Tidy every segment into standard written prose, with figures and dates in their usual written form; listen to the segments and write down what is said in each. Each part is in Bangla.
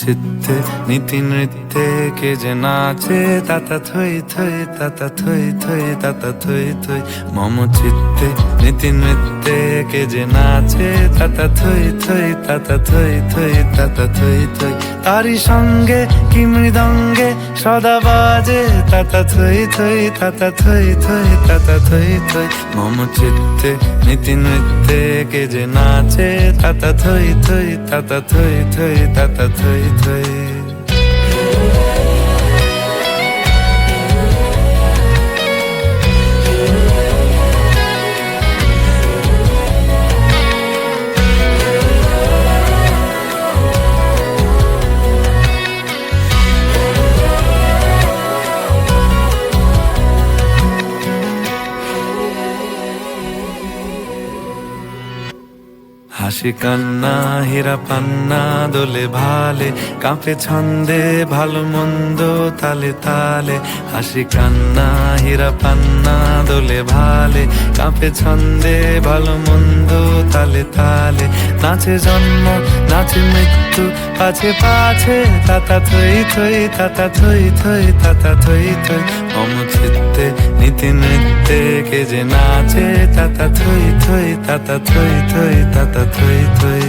চিত্তে নীতি নৃত্যে কে যে নাচে তাতা থই থই তাতা থই থই তাতা থই থই। মম চিত্তে নীতি নৃত্যে কে যে নাচে তাতা থই থই তাতা থই থই তাতা থই থই। তারি সঙ্গে কি মৃদঙ্গে সদা বাজে তাতা থই থই তাতা থই থই তাতা থই থই। মম চিত্তে নীতি নৃত্যে কে যে নাচে তাতা থই থই তাতা থই থই তাতা থই থই। হাসি কান্না হীরা পান্না দোলে ভালে কাঁপে ছন্দে ভালো মন্দ তালে তালে। হাসি কান্না হীরা পান্না দোলে ভালে কাঁপে ছন্দে ভালো মন্দ তালে তালে। নাচে জন্ম নাচে মৃত্যু পাছে পাছে তাতা থই থই তাতা থই থই তাতা থই থই। মম চিত্তে নীতি নৃত্যে কে যে নাচে তাতা থই থই তাতা থই থই তাতা থই থই।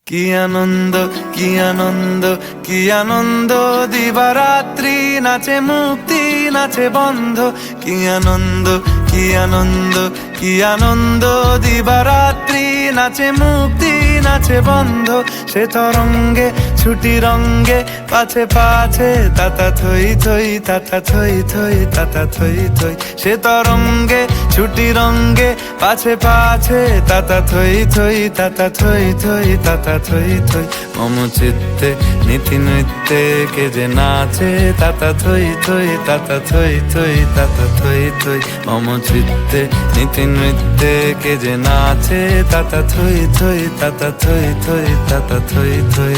কি আনন্দ কি আনন্দ কি আনন্দ দিবারাত্রি নাচে মুক্তি নাচে বন্ধ। কি আনন্দ কি আনন্দ কি আনন্দ দিবারাত্রি নাচে মুক্তি নাচে বন্ধ। সে তরঙ্গে ছুটি রঙ্গে পাছে পাছে তাতা থই থই তাতা থই থই তাতা থই থই। সে তরঙ্গে ছুটি রঙ্গে পাছে পাছে তাতা থই থই তাতা থই থই তাতা থই থই। মম চিত্তে নীতি নৃত্যে কে যে নাচে তাতা থই থই তাতা থই থই তাতা থই থই। মম চিত্তে নীতি নৃত্যে কে যে নাচে তাতা থই থই তাতা থই থই তাতা থই থই।